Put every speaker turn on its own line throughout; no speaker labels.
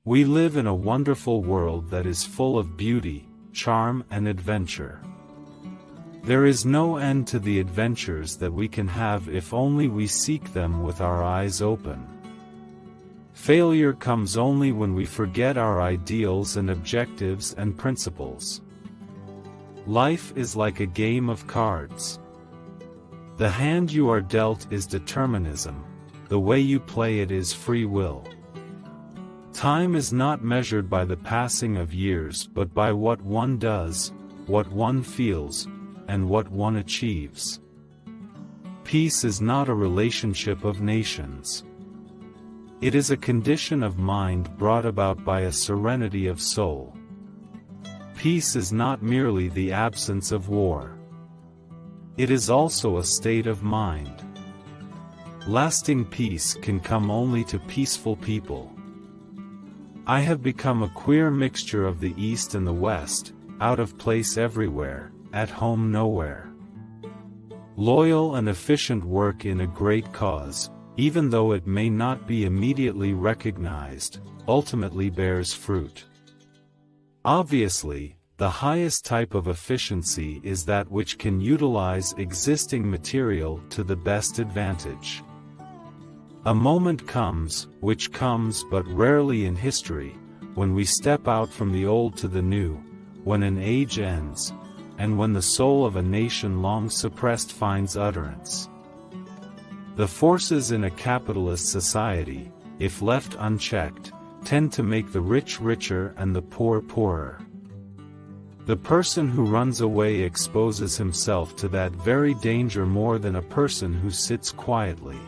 We live in a wonderful world that is full of beauty, charm and adventure. There is no end to the adventures that we can have if only we seek them with our eyes open. Failure comes only when we forget our ideals and objectives and principles. Life is like a game of cards. The hand you are dealt is determinism, the way you play it is free will. Time is not measured by the passing of years but by what one does, what one feels, and what one achieves. Peace is not a relationship of nations. It is a condition of mind brought about by a serenity of soul. Peace is not merely the absence of war. It is also a state of mind. Lasting peace can come only to peaceful people. I have become a queer mixture of the East and the West, out of place everywhere, at home nowhere. Loyal and efficient work in a great cause, even though it may not be immediately recognized, ultimately bears fruit. Obviously, the highest type of efficiency is that which can utilize existing material to the best advantage. A moment comes, which comes but rarely in history, when we step out from the old to the new, when an age ends, and when the soul of a nation long suppressed finds utterance. The forces in a capitalist society, if left unchecked, tend to make the rich richer and the poor poorer. The person who runs away exposes himself to that very danger more than a person who sits quietly.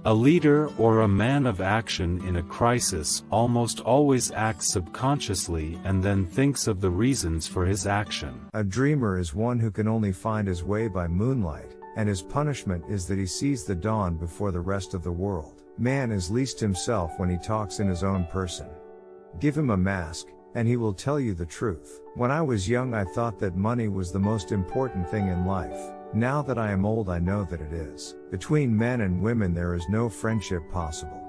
A leader or a man of action in a crisis almost always acts subconsciously and then thinks of the reasons for his action.
A dreamer is one who can only find his way by moonlight, and his punishment is that he sees the dawn before the rest of the world. Man is least himself when he talks in his own person. Give him a mask, and he will tell you the truth. When I was young I thought that money was the most important thing in life. Now that I am old I know that it is. Between men and women there is no friendship possible.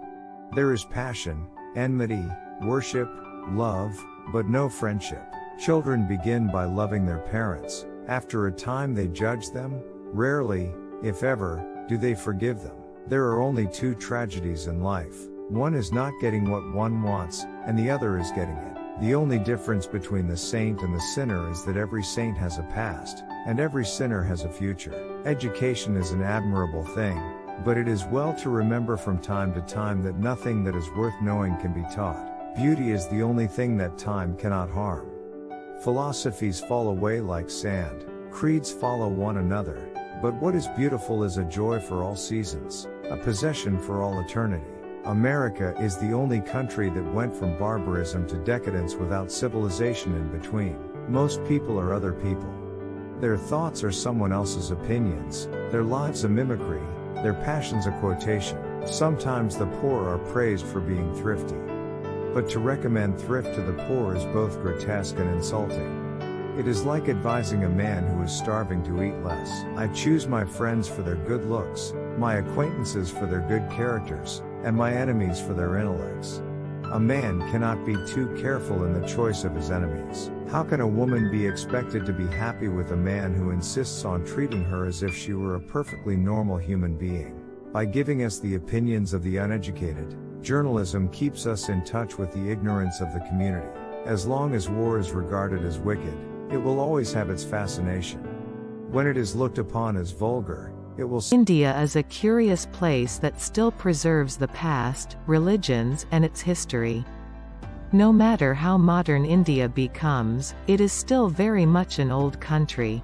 There is passion, enmity, worship, love, but no friendship. Children begin by loving their parents. After a time they judge them. Rarely, if ever, do they forgive them. There are only two tragedies in life. One is not getting what one wants, and the other is getting it. The only difference between the saint and the sinner is that every saint has a past, and every sinner has a future. Education is an admirable thing, but it is well to remember from time to time that nothing that is worth knowing can be taught. Beauty is the only thing that time cannot harm. Philosophies fall away like sand, creeds follow one another, but what is beautiful is a joy for all seasons, a possession for all eternity. America is the only country that went from barbarism to decadence without civilization in between. Most people are other people. Their thoughts are someone else's opinions, their lives a mimicry, their passions a quotation. Sometimes the poor are praised for being thrifty. But to recommend thrift to the poor is both grotesque and insulting. It is like advising a man who is starving to eat less. I choose my friends for their good looks, my acquaintances for their good characters, and my enemies for their intellects. A man cannot be too careful in the choice of his enemies. How can a woman be expected to be happy with a man who insists on treating her as if she were a perfectly normal human being? By giving us the opinions of the uneducated, journalism keeps us in touch with the ignorance of the community. As long as war is regarded as wicked, it will always have its fascination. When it is looked upon as vulgar, it will.
India is a curious place that still preserves the past, religions, and its history. No matter how modern India becomes, it is still very much an old country.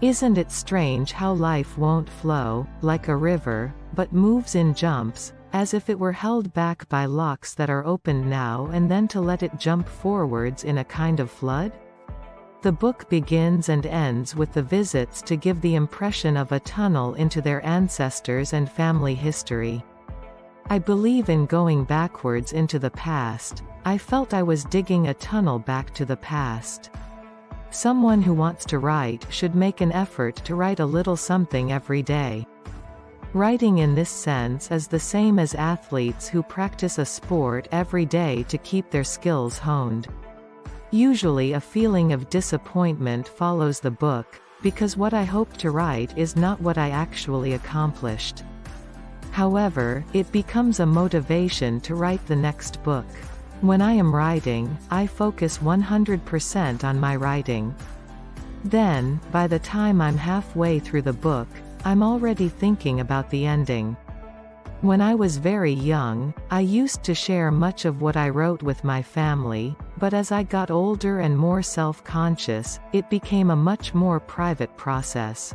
Isn't it strange how life won't flow, like a river, but moves in jumps, as if it were held back by locks that are opened now and then to let it jump forwards in a kind of flood? The book begins and ends with the visits to give the impression of a tunnel into their ancestors and family history. I believe in going backwards into the past. I felt I was digging a tunnel back to the past. Someone who wants to write should make an effort to write a little something every day. Writing in this sense is the same as athletes who practice a sport every day to keep their skills honed. Usually a feeling of disappointment follows the book, because what I hoped to write is not what I actually accomplished. However, it becomes a motivation to write the next book. When I am writing, I focus 100% on my writing. Then, by the time I'm halfway through the book, I'm already thinking about the ending. When I was very young, I used to share much of what I wrote with my family, but as I got older and more self-conscious, it became a much more private process.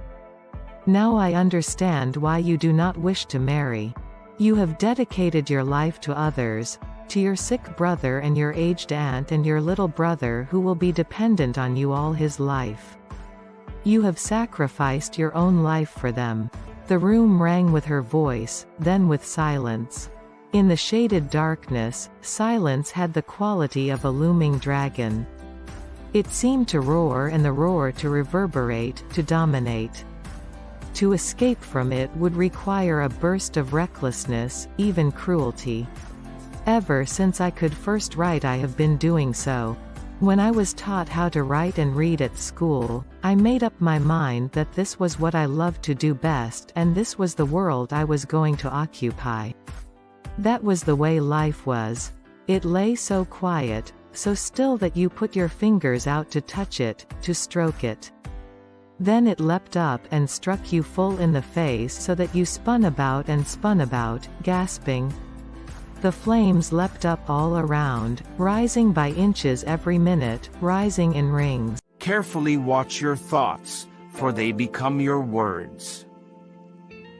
Now I understand why you do not wish to marry. You have dedicated your life to others, to your sick brother and your aged aunt and your little brother who will be dependent on you all his life. You have sacrificed your own life for them. The room rang with her voice, then with silence. In the shaded darkness, silence had the quality of a looming dragon. It seemed to roar and the roar to reverberate, to dominate. To escape from it would require a burst of recklessness, even cruelty. Ever since I could first write I have been doing so. When I was taught how to write and read at school, I made up my mind that this was what I loved to do best and this was the world I was going to occupy. That was the way life was. It lay so quiet, so still that you put your fingers out to touch it, to stroke it. Then it leapt up and struck you full in the face so that you spun about and spun about, gasping. The flames leapt up all around, rising by inches every minute, rising in rings.
Carefully watch your thoughts, for they become your words.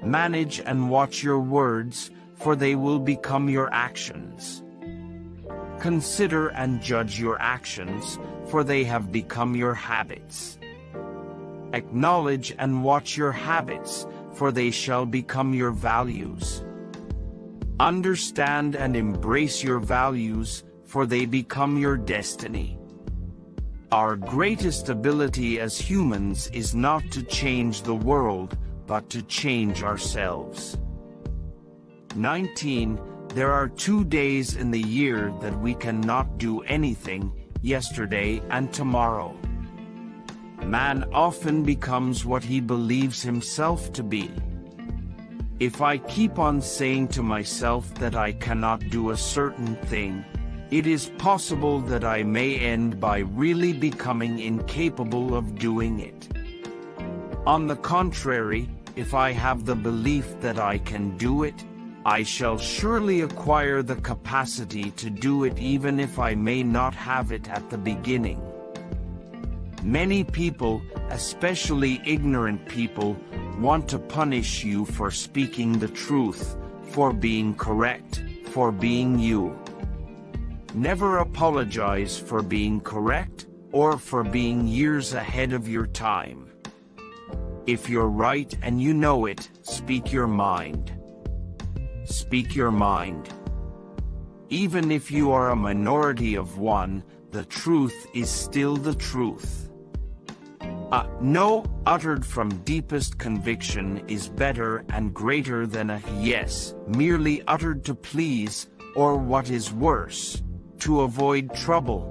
Manage and watch your words, for they will become your actions. Consider and judge your actions, for they have become your habits. Acknowledge and watch your habits, for they shall become your values. Understand and embrace your values, for they become your destiny. Our greatest ability as humans is not to change the world, but to change ourselves. 19. There are 2 days in the year that we cannot do anything, yesterday and tomorrow. Man often becomes what he believes himself to be. If I keep on saying to myself that I cannot do a certain thing, it is possible that I may end by really becoming incapable of doing it. On the contrary, if I have the belief that I can do it, I shall surely acquire the capacity to do it even if I may not have it at the beginning. Many people, especially ignorant people, want to punish you for speaking the truth, for being correct, for being you. Never apologize for being correct, or for being years ahead of your time. If you're right and you know it, speak your mind. Speak your mind. Even if you are a minority of one, the truth is still the truth. A no uttered from deepest conviction is better and greater than a yes merely uttered to please, or what is worse, to avoid trouble.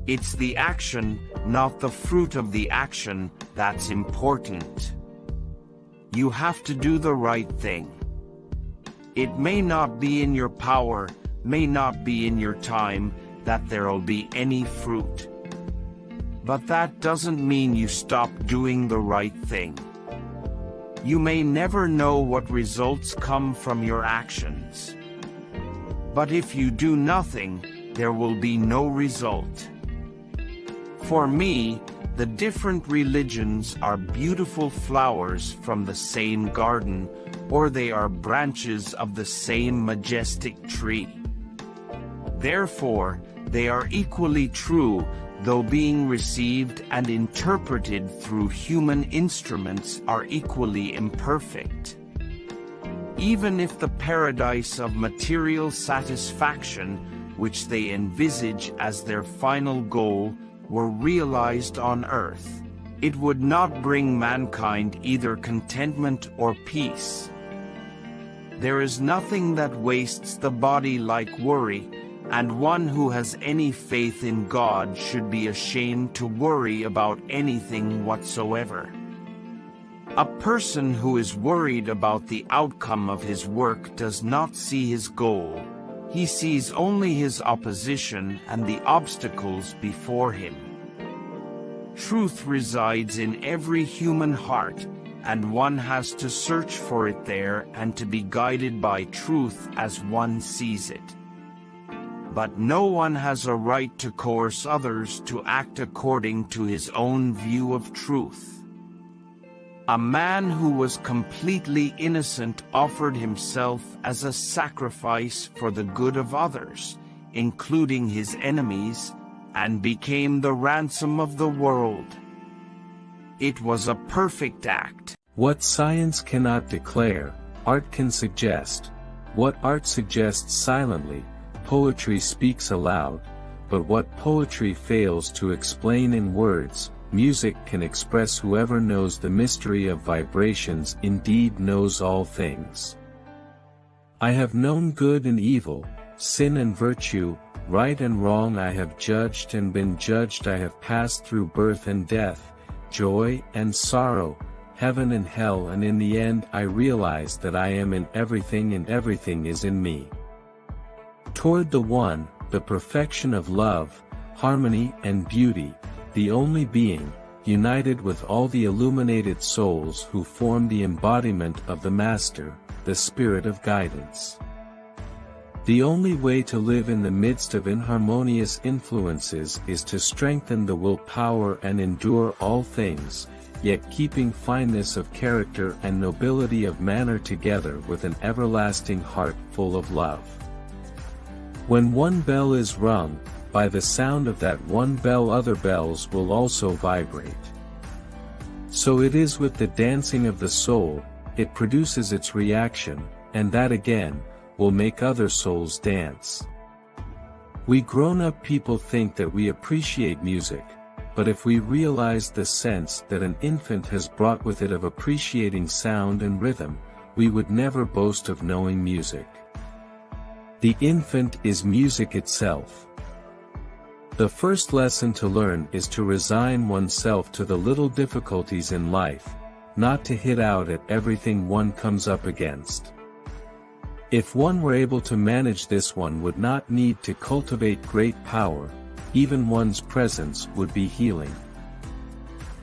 It's the action, not the fruit of the action, that's important. You have to do the right thing. It may not be in your power, may not be in your time, that there'll be any fruit. But that doesn't mean you stop doing the right thing. You may never know what results come from your actions. But if you do nothing, there will be no result. For me, the different religions are beautiful flowers from the same garden, or they are branches of the same majestic tree. Therefore, they are equally true, though being received and interpreted through human instruments are equally imperfect. Even if the paradise of material satisfaction, which they envisage as their final goal, were realized on earth, it would not bring mankind either contentment or peace. There is nothing that wastes the body like worry, and one who has any faith in God should be ashamed to worry about anything whatsoever. A person who is worried about the outcome of his work does not see his goal. He sees only his opposition and the obstacles before him. Truth resides in every human heart, and one has to search for it there and to be guided by truth as one sees it. But no one has a right to coerce others to act according to his own view of truth. A man who was completely innocent offered himself as a sacrifice for the good of others, including his enemies, and became the ransom of the world. It was a perfect act.
What science cannot declare, art can suggest. What art suggests silently, poetry speaks aloud. But what poetry fails to explain in words, music can express. Whoever knows the mystery of vibrations indeed knows all things. I have known good and evil, sin and virtue, right and wrong. I have judged and been judged. I have passed through birth and death, joy and sorrow, heaven and hell, and in the end I realized that I am in everything and everything is in me. Toward the One, the perfection of love, harmony and beauty, the only being, united with all the illuminated souls who form the embodiment of the Master, the Spirit of guidance. The only way to live in the midst of inharmonious influences is to strengthen the willpower and endure all things, yet keeping fineness of character and nobility of manner together with an everlasting heart full of love. When one bell is rung, by the sound of that one bell other bells will also vibrate. So it is with the dancing of the soul, it produces its reaction, and that again, will make other souls dance. We grown-up people think that we appreciate music, but if we realize the sense that an infant has brought with it of appreciating sound and rhythm, we would never boast of knowing music. The infant is music itself. The first lesson to learn is to resign oneself to the little difficulties in life, not to hit out at everything one comes up against. If one were able to manage this, one would not need to cultivate great power, even one's presence would be healing.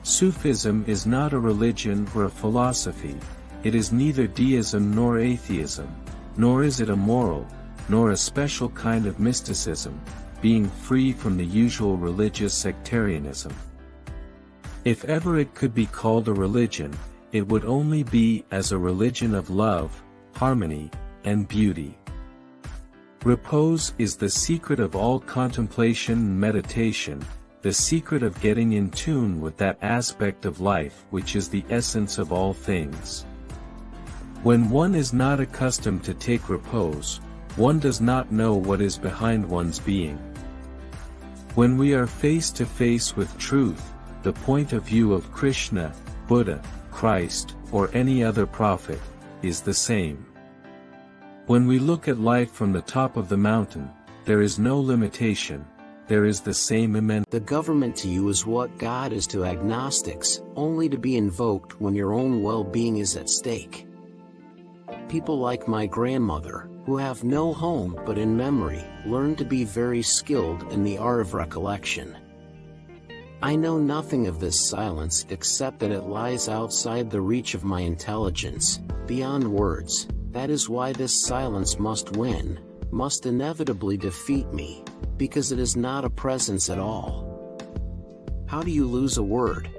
Sufism is not a religion or a philosophy, it is neither deism nor atheism, nor is it a moral, nor a special kind of mysticism, being free from the usual religious sectarianism. If ever it could be called a religion, it would only be as a religion of love, harmony, and beauty. Repose is the secret of all contemplation and meditation, the secret of getting in tune with that aspect of life which is the essence of all things. When one is not accustomed to take repose, one does not know what is behind one's being. When we are face to face with truth, the point of view of Krishna, Buddha, Christ, or any other prophet, is the same. When we look at life from the top of the mountain, there is no limitation, there is the same immense.
The government to you is what God is to agnostics, only to be invoked when your own well-being is at stake. People like my grandmother, who have no home but in memory, learn to be very skilled in the art of recollection. I know nothing of this silence except that it lies outside the reach of my intelligence, beyond words. That is why this silence must win, must inevitably defeat me, because it is not a presence at all. How do you lose a word?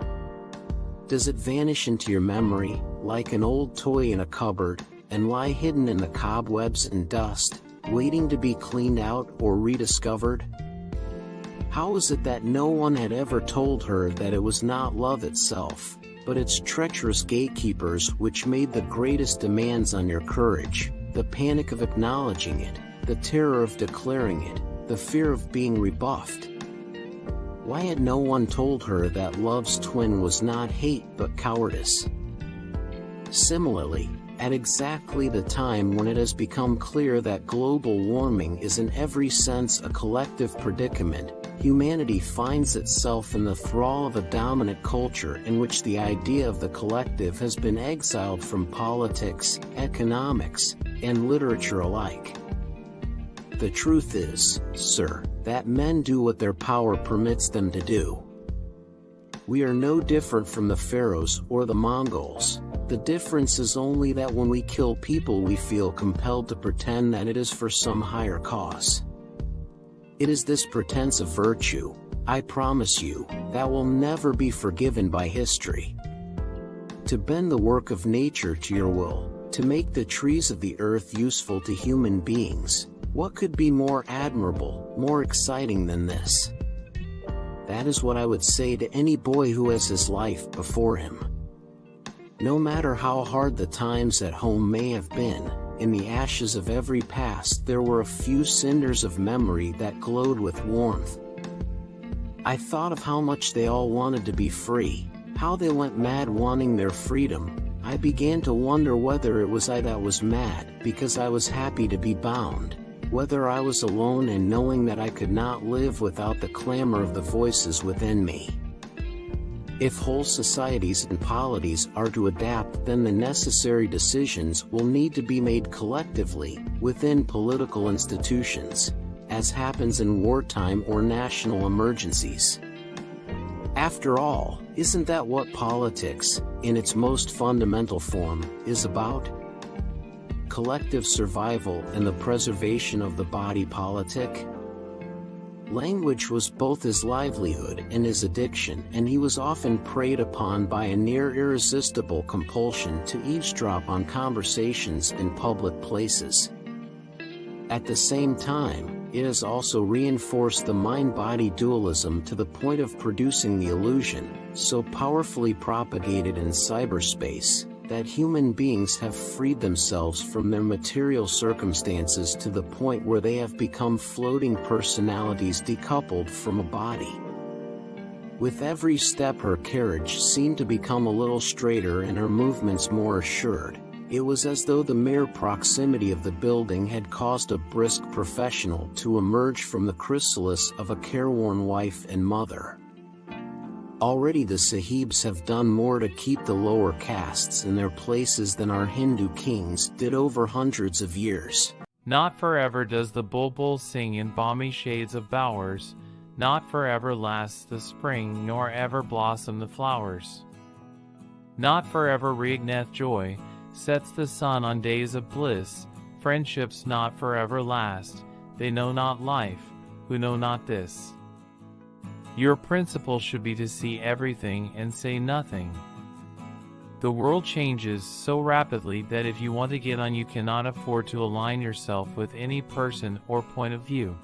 Does it vanish into your memory, like an old toy in a cupboard, and lie hidden in the cobwebs and dust, waiting to be cleaned out or rediscovered? How is it that no one had ever told her that it was not love itself, but its treacherous gatekeepers which made the greatest demands on your courage, the panic of acknowledging it, the terror of declaring it, the fear of being rebuffed? Why had no one told her that love's twin was not hate but cowardice? Similarly, at exactly the time when it has become clear that global warming is in every sense a collective predicament, humanity finds itself in the thrall of a dominant culture in which the idea of the collective has been exiled from politics, economics, and literature alike. The truth is, sir, that men do what their power permits them to do. We are no different from the pharaohs or the Mongols. The difference is only that when we kill people we feel compelled to pretend that it is for some higher cause. It is this pretense of virtue, I promise you, that will never be forgiven by history. To bend the work of nature to your will, to make the trees of the earth useful to human beings, what could be more admirable, more exciting than this? That is what I would say to any boy who has his life before him. No matter how hard the times at home may have been, in the ashes of every past there were a few cinders of memory that glowed with warmth. I thought of how much they all wanted to be free, how they went mad wanting their freedom. I began to wonder whether it was I that was mad because I was happy to be bound, whether I was alone in knowing that I could not live without the clamor of the voices within me. If whole societies and polities are to adapt, then the necessary decisions will need to be made collectively, within political institutions, as happens in wartime or national emergencies. After all, isn't that what politics, in its most fundamental form, is about? Collective survival and the preservation of the body politic? Language was both his livelihood and his addiction, and he was often preyed upon by a near irresistible compulsion to eavesdrop on conversations in public places. At the same time, it has also reinforced the mind-body dualism to the point of producing the illusion, so powerfully propagated in cyberspace, that human beings have freed themselves from their material circumstances to the point where they have become floating personalities decoupled from a body. With every step her carriage seemed to become a little straighter and her movements more assured. It was as though the mere proximity of the building had caused a brisk professional to emerge from the chrysalis of a careworn wife and mother. Already the Sahibs have done more to keep the lower castes in their places than our Hindu kings did over hundreds of years.
Not forever does the bulbul sing in balmy shades of bowers, not forever lasts the spring nor ever blossom the flowers. Not forever reigneth joy, sets the sun on days of bliss, friendships not forever last, they know not life, who know not this. Your principle should be to see everything and say nothing. The world changes so rapidly that if you want to get on you cannot afford to align yourself with any person or point of view.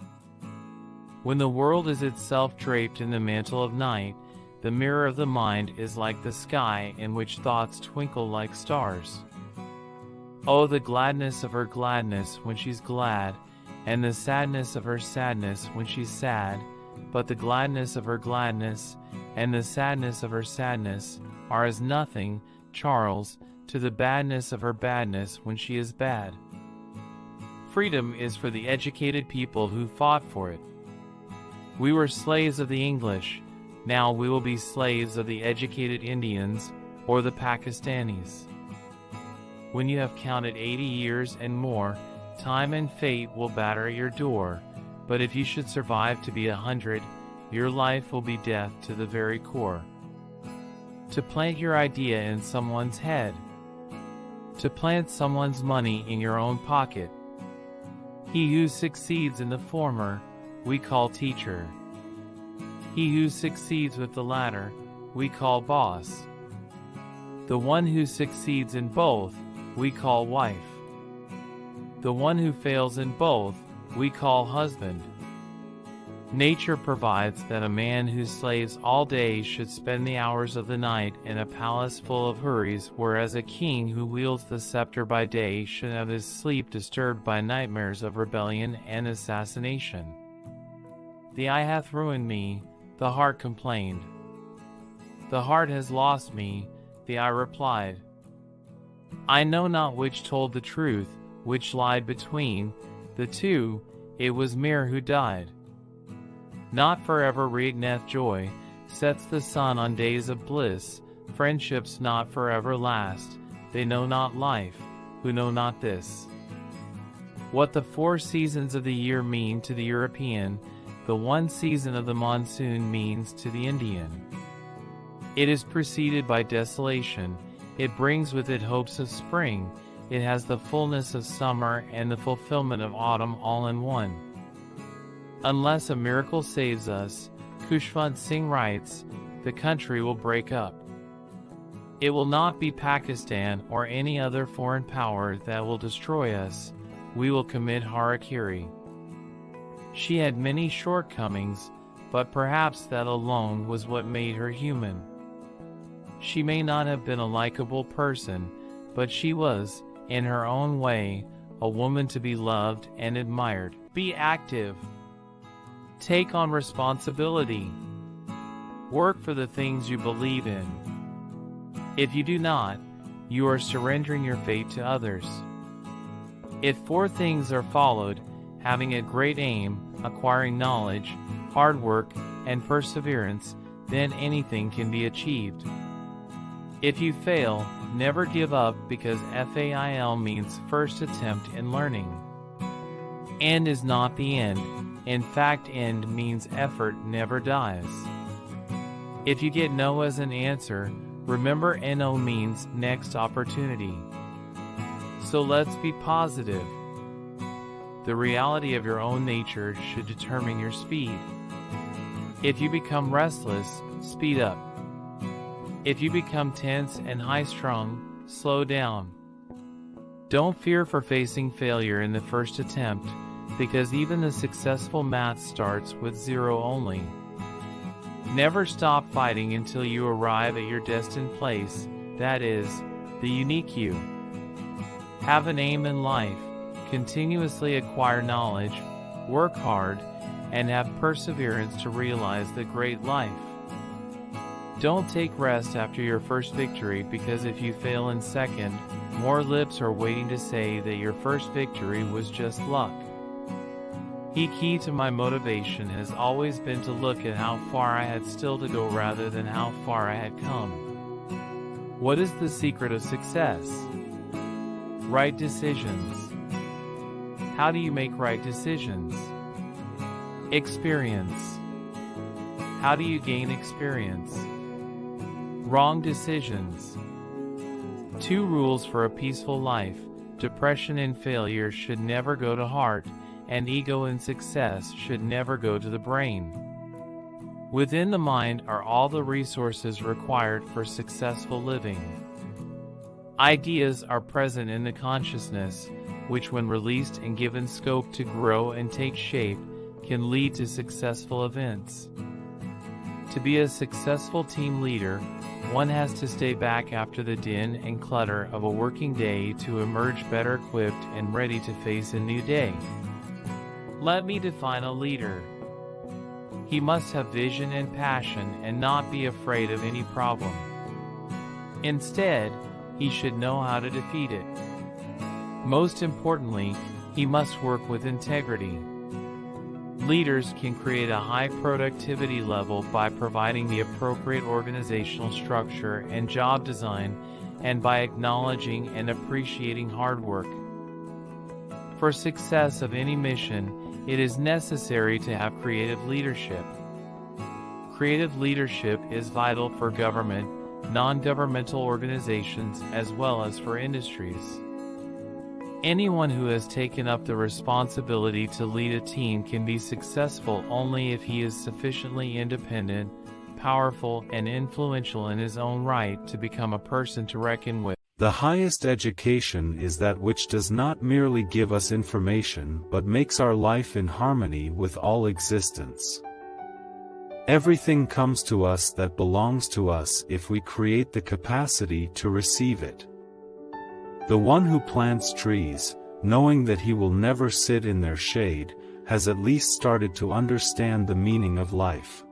When the world is itself draped in the mantle of night, the mirror of the mind is like the sky in which thoughts twinkle like stars. Oh, the gladness of her gladness when she's glad, and the sadness of her sadness when she's sad, but the gladness of her gladness and the sadness of her sadness are as nothing, Charles, to the badness of her badness when she is bad. Freedom is for the educated people who fought for it. We were slaves of the English, now we will be slaves of the educated Indians or the Pakistanis. When you have counted 80 years and more, time and fate will batter at your door, but if you should survive to be 100, your life will be death to the very core. To plant your idea in someone's head. To plant someone's money in your own pocket. He who succeeds in the former, we call teacher. He who succeeds with the latter, we call boss. The one who succeeds in both, we call wife. The one who fails in both, we call husband. Nature provides that a man who slaves all day should spend the hours of the night in a palace full of hurries, whereas a king who wields the scepter by day should have his sleep disturbed by nightmares of rebellion and assassination. The eye hath ruined me, The heart complained. The heart has lost me, the eye replied. I know not which told the truth, which lied between the two, it was Mir who died. Not forever reigneth joy, sets the sun on days of bliss, friendships not forever last, they know not life, who know not this. What the 4 seasons of the year mean to the European, the 1 season of the monsoon means to the Indian. It is preceded by desolation, it brings with it hopes of spring, it has the fullness of summer and the fulfillment of autumn all in one. Unless a miracle saves us, Khushwant Singh writes, the country will break up. It will not be Pakistan or any other foreign power that will destroy us, we will commit harakiri. She had many shortcomings, but perhaps that alone was what made her human. She may not have been a likable person, but she was, in her own way, a woman to be loved and admired. Be active. Take on responsibility. Work for the things you believe in. If you do not, you are surrendering your fate to others. If 4 things are followed, having a great aim, acquiring knowledge, hard work, and perseverance, then anything can be achieved. If you fail, never give up, because FAIL means first attempt in learning. End is not the end. In fact, end means effort never dies. If you get no as an answer, remember NO means next opportunity. So let's be positive. The reality of your own nature should determine your speed. If you become restless, speed up. If you become tense and high-strung, slow down. Don't fear for facing failure in the first attempt, because even the successful math starts with 0 only. Never stop fighting until you arrive at your destined place, that is, the unique you. Have an aim in life, continuously acquire knowledge, work hard, and have perseverance to realize the great life. Don't take rest after your first victory, because if you fail in second, more lips are waiting to say that your first victory was just luck. The key to my motivation has always been to look at how far I had still to go rather than how far I had come. What is the secret of success? Right decisions. How do you make right decisions? Experience. How do you gain experience? Wrong decisions. 2 rules for a peaceful life: depression and failure should never go to heart, and ego and success should never go to the brain. Within the mind are all the resources required for successful living. Ideas are present in the consciousness, which when released and given scope to grow and take shape, can lead to successful events. To be a successful team leader, one has to stay back after the din and clutter of a working day to emerge better equipped and ready to face a new day. Let me define a leader. He must have vision and passion and not be afraid of any problem. Instead, he should know how to defeat it. Most importantly, he must work with integrity. Leaders can create a high productivity level by providing the appropriate organizational structure and job design, and by acknowledging and appreciating hard work. For success of any mission, it is necessary to have creative leadership. Creative leadership is vital for government, non-governmental organizations, as well as for industries. Anyone who has taken up the responsibility to lead a team can be successful only if he is sufficiently independent, powerful, and influential in his own right to become a person to reckon with.
The highest education is that which does not merely give us information but makes our life in harmony with all existence. Everything comes to us that belongs to us if we create the capacity to receive it. The one who plants trees, knowing that he will never sit in their shade, has at least started to understand the meaning of life.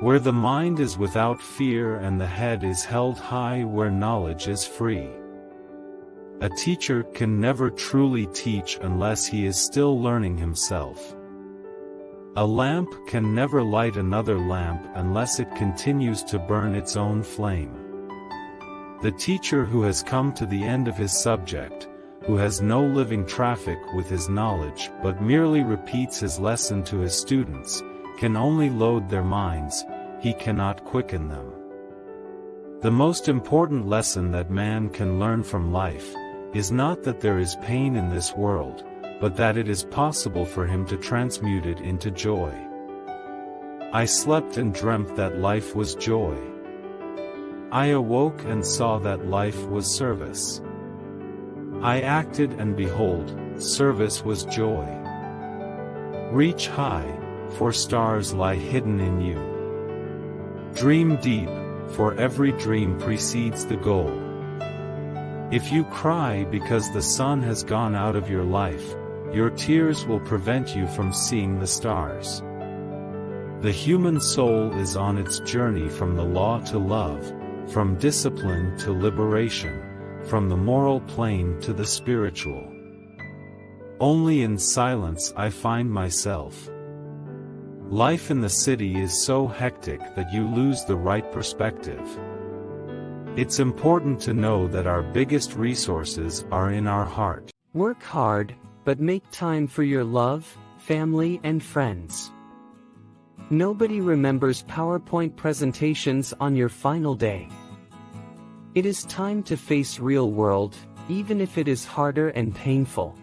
where the mind is without fear and the head is held high, where knowledge is free. A teacher can never truly teach unless he is still learning himself. A lamp can never light another lamp unless it continues to burn its own flame. The teacher who has come to the end of his subject, who has no living traffic with his knowledge but merely repeats his lesson to his students, can only load their minds, he cannot quicken them. The most important lesson that man can learn from life is not that there is pain in this world, but that it is possible for him to transmute it into joy. I slept and dreamt that life was joy. I awoke and saw that life was service. I acted and behold, service was joy. Reach high, for stars lie hidden in you. Dream deep, for every dream precedes the goal. If you cry because the sun has gone out of your life, your tears will prevent you from seeing the stars. The human soul is on its journey from the law to love, from discipline to liberation, from the moral plane to the spiritual. Only in silence I find myself. Life in the city is so hectic that you lose the right perspective. It's important to know that our biggest resources are in our heart.
Work hard, but make time for your love, family and friends. Nobody remembers PowerPoint presentations on your final day. It is time to face real world, even if it is harder and painful.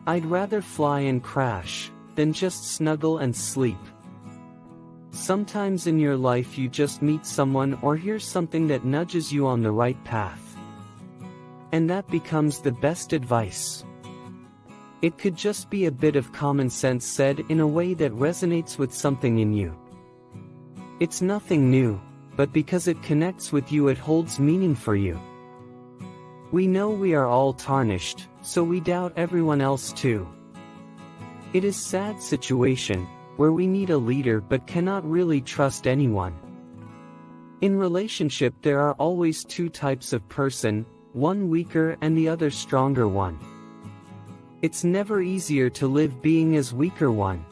I'd rather fly and crash than just snuggle and sleep. Sometimes in your life you just meet someone or hear something that nudges you on the right path. And that becomes the best advice. It could just be a bit of common sense said in a way that resonates with something in you. It's nothing new, but because it connects with you, it holds meaning for you. We know we are all tarnished, so we doubt everyone else too. It is a sad situation, where we need a leader but cannot really trust anyone. In relationship there are always two types of person, one weaker and the other stronger one. It's never easier to live being as weaker one.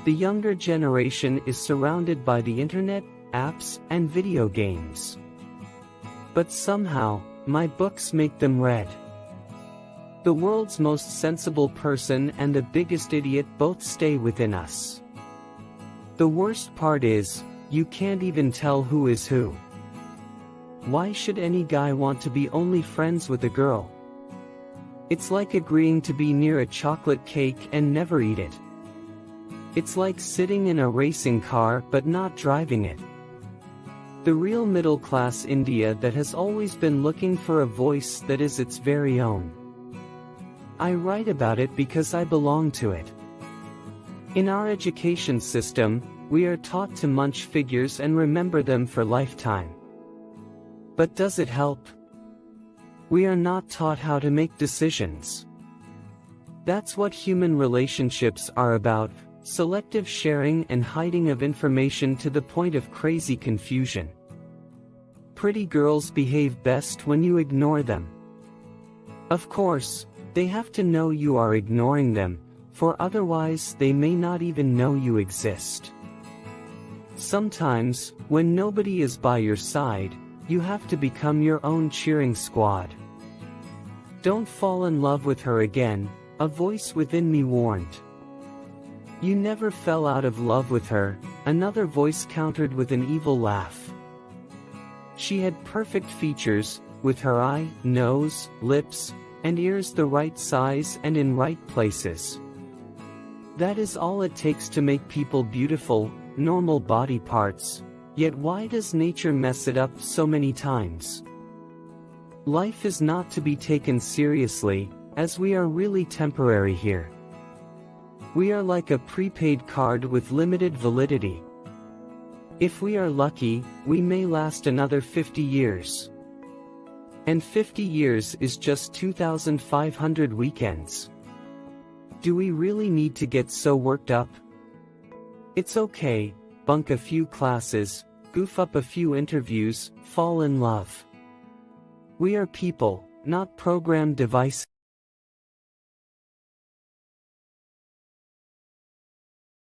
The younger generation is surrounded by the internet, apps, and video games. But somehow, my books make them read. The world's most sensible person and the biggest idiot both stay within us. The worst part is, you can't even tell who is who. Why should any guy want to be only friends with a girl? It's like agreeing to be near a chocolate cake and never eat it. It's like sitting in a racing car but not driving it. The real middle class India that has always been looking for a voice that is its very own. I write about it because I belong to it. In our education system, we are taught to munch figures and remember them for lifetime. But does it help? We are not taught how to make decisions. That's what human relationships are about, selective sharing and hiding of information to the point of crazy confusion. Pretty girls behave best when you ignore them. Of course, they have to know you are ignoring them, for otherwise they may not even know you exist. Sometimes, when nobody is by your side, you have to become your own cheering squad. Don't fall in love with her again, a voice within me warned. You never fell out of love with her, another voice countered with an evil laugh. She had perfect features, with her eye, nose, lips, and ears the right size and in right places. That is all it takes to make people beautiful, normal body parts. Yet why does nature mess it up so many times? Life is not to be taken seriously, as we are really temporary here. We are like a prepaid card with limited validity. If we are lucky, we may last another 50 years. And 50 years is just 2,500 weekends. Do we really need to get so worked up? It's okay, bunk a few classes, goof up a few interviews, fall in love. We are people, not programmed devices.